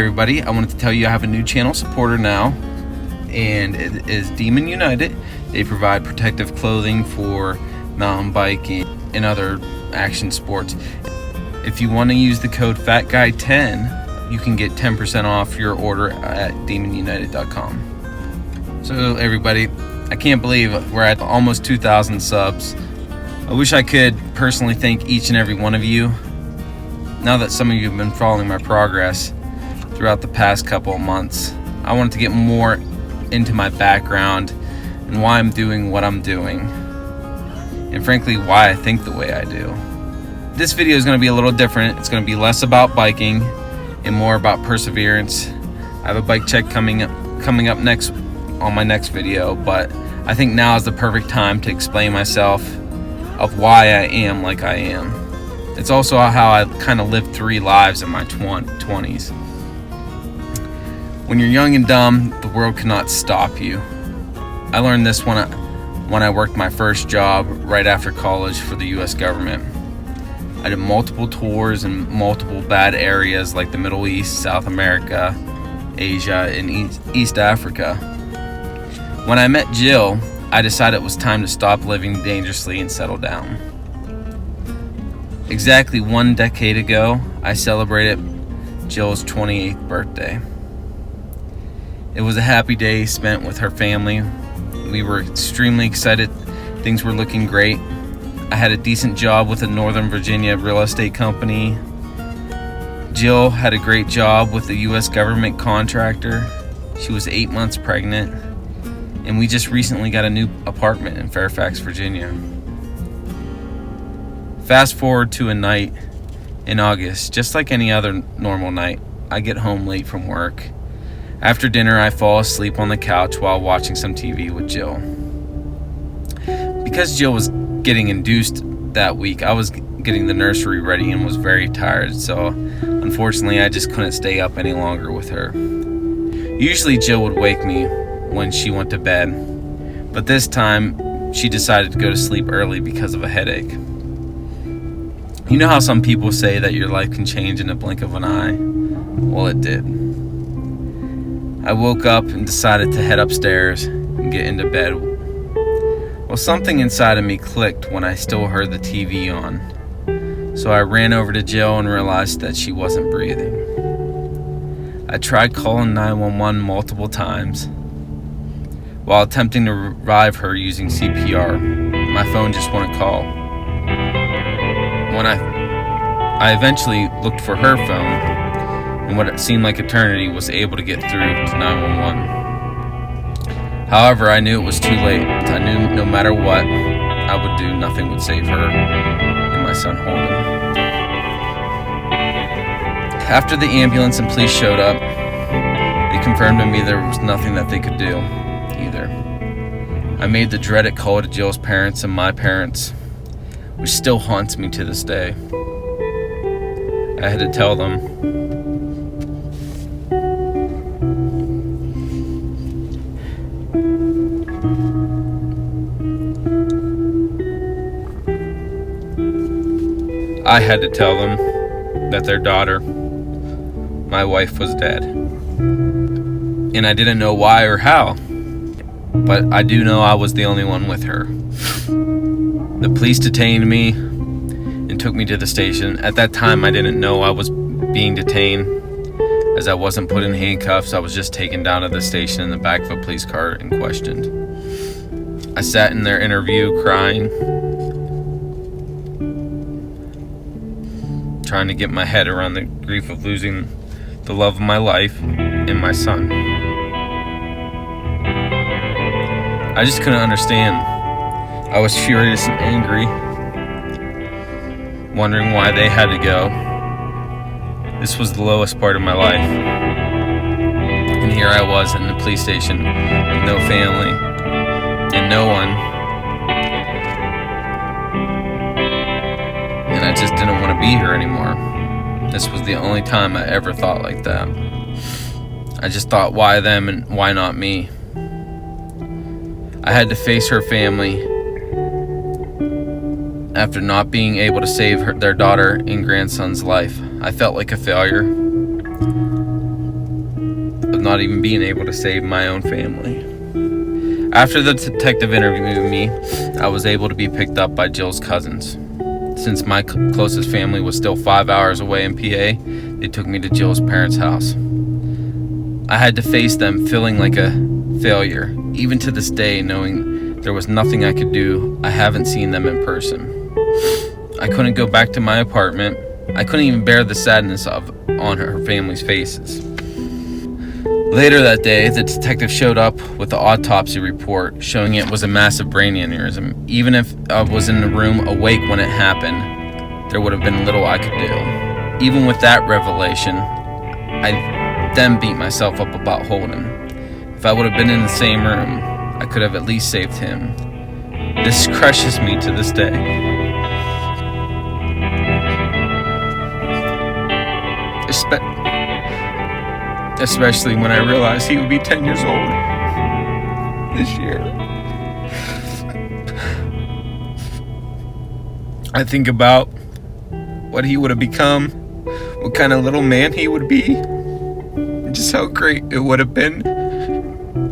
everybody, I wanted to tell you I have a new channel supporter now, and it is Demon United. They provide protective clothing for mountain biking and other action sports. If you want to use the code FATGUY10, you can get 10% off your order at demonunited.com. So everybody, I can't believe we're at almost 2,000 subs. I wish I could personally thank each and every one of you. Now that some of you have been following my progress throughout the past couple of months, I wanted to get more into my background and why I'm doing what I'm doing, and frankly why I think the way I do. This video is going to be a little different. It's going to be less about biking and more about perseverance. I have a bike check coming up next on my next video, but I think now is the perfect time to explain myself of why I am like I am. It's also how I kind of lived 3 lives in my 20s. When you're young and dumb, the world cannot stop you. I learned this when I worked my first job right after college for the US government. I did multiple tours in multiple bad areas like the Middle East, South America, Asia, and East Africa. When I met Jill, I decided it was time to stop living dangerously and settle down. Exactly 1 decade ago, I celebrated Jill's 28th birthday. It was a happy day spent with her family. We were extremely excited. Things were looking great. I had a decent job with a Northern Virginia real estate company. Jill had a great job with a U.S. government contractor. She was 8 months pregnant. And we just recently got a new apartment in Fairfax, Virginia. Fast forward to a night in August, just like any other normal night. I get home late from work. After dinner, I fall asleep on the couch while watching some TV with Jill. Because Jill was getting induced that week, I was getting the nursery ready and was very tired, so unfortunately I just couldn't stay up any longer with her. Usually Jill would wake me when she went to bed, but this time she decided to go to sleep early because of a headache. You know how some people say that your life can change in a blink of an eye? Well, it did. I woke up and decided to head upstairs and get into bed. Well, something inside of me clicked when I still heard the TV on. So I ran over to Jill and realized that she wasn't breathing. I tried calling 911 multiple times. While attempting to revive her using CPR, my phone just wouldn't call. When I eventually looked for her phone, and what it seemed like eternity, was able to get through to 911. However, I knew it was too late. I knew no matter what I would do, nothing would save her and my son Holden. After the ambulance and police showed up, they confirmed to me there was nothing that they could do either. I made the dreaded call to Jill's parents and my parents, which still haunts me to this day. I had to tell them. I had to tell them that their daughter, my wife, was dead. And I didn't know why or how, but I do know I was the only one with her. The police detained me and took me to the station. At that time, I didn't know I was being detained, as I wasn't put in handcuffs. I was just taken down to the station in the back of a police car and questioned. I sat in their interview crying, trying to get my head around the grief of losing the love of my life and my son. I just couldn't understand. I was furious and angry, wondering why they had to go. This was the lowest part of my life. And here I was in the police station with no family and no one. And I just didn't want to be here anymore. This was the only time I ever thought like that. I just thought, why them and why not me? I had to face her family after not being able to save their daughter and grandson's life. I felt like a failure. not even being able to save my own family. After the detective interviewed me, I was able to be picked up by Jill's cousins. Since my closest family was still 5 hours away in PA, they took me to Jill's parents' house. I had to face them feeling like a failure, even to this day, knowing there was nothing I could do. I haven't seen them in person. I couldn't go back to my apartment. I couldn't even bear the sadness on her family's faces. Later that day, the detective showed up with the autopsy report showing it was a massive brain aneurysm. Even if I was in the room awake when it happened, there would have been little I could do. Even with that revelation, I then beat myself up about Holden. If I would have been in the same room, I could have at least saved him. This crushes me to this day. Especially when I realized he would be 10 years old this year. I think about what he would have become, what kind of little man he would be, and just how great it would have been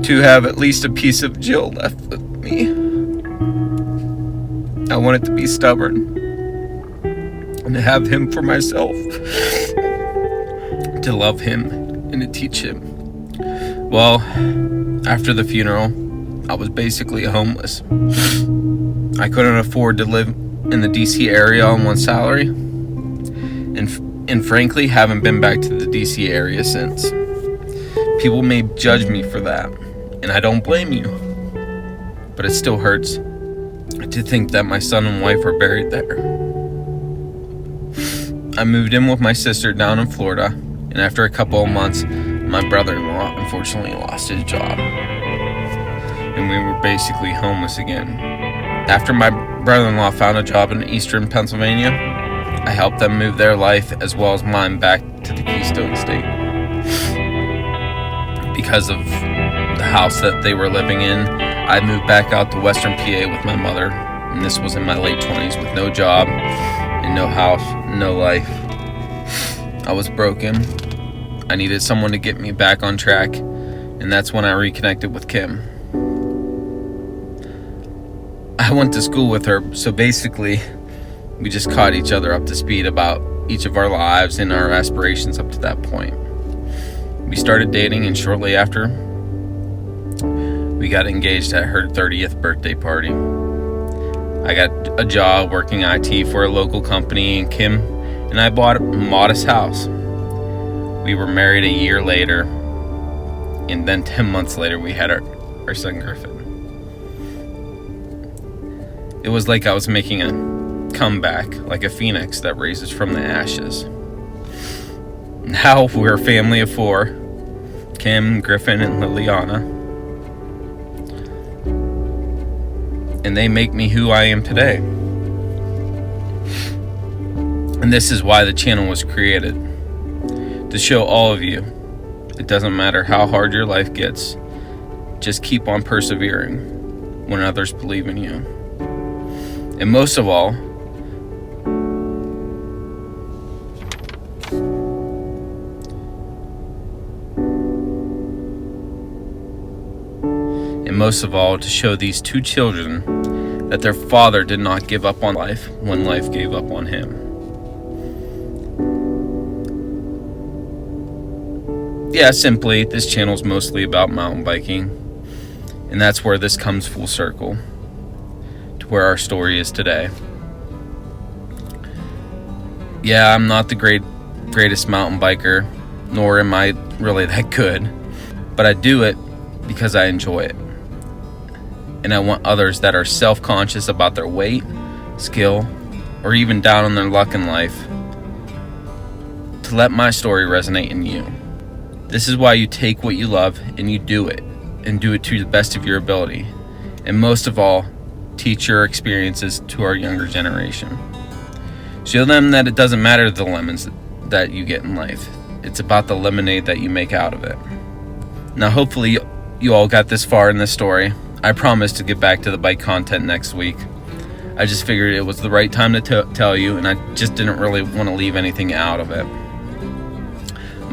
to have at least a piece of Jill left with me. I wanted to be stubborn and to have him for myself, to love him and to teach him. Well, after the funeral, I was basically homeless. I couldn't afford to live in the DC area on one salary, and frankly, haven't been back to the DC area since. People may judge me for that, and I don't blame you, but it still hurts to think that my son and wife are buried there. I moved in with my sister down in Florida, and after a couple of months, my brother-in-law unfortunately lost his job, and we were basically homeless again. After my brother-in-law found a job in eastern Pennsylvania, I helped them move their life as well as mine back to the Keystone State. Because of the house that they were living in, I moved back out to western PA with my mother, and this was in my late 20s with no job and no house, no life. I was broken. I needed someone to get me back on track, and that's when I reconnected with Kim. I went to school with her, so basically we just caught each other up to speed about each of our lives and our aspirations up to that point. We started dating, and shortly after, we got engaged at her 30th birthday party. I got a job working IT for a local company, and Kim and I bought a modest house. We were married a year later, and then 10 months later we had our son Griffin. It was like I was making a comeback, like a phoenix that raises from the ashes. Now we're a family of 4, Kim, Griffin, and Liliana. And they make me who I am today. And this is why the channel was created. To show all of you, it doesn't matter how hard your life gets, just keep on persevering when others believe in you. And most of all, to show these 2 children that their father did not give up on life when life gave up on him. Yeah, simply, this channel is mostly about mountain biking, and that's where this comes full circle to where our story is today. Yeah, I'm not the greatest mountain biker, nor am I really that good, but I do it because I enjoy it. And I want others that are self-conscious about their weight, skill, or even down on their luck in life to let my story resonate in you. This is why you take what you love and you do it, and do it to the best of your ability. And most of all, teach your experiences to our younger generation. Show them that it doesn't matter the lemons that you get in life. It's about the lemonade that you make out of it. Now, hopefully you all got this far in this story. I promise to get back to the bike content next week. I just figured it was the right time to tell you, and I just didn't really want to leave anything out of it.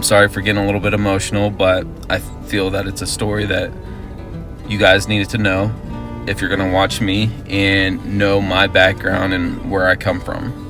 I'm sorry for getting a little bit emotional, but I feel that it's a story that you guys needed to know if you're going to watch me and know my background and where I come from.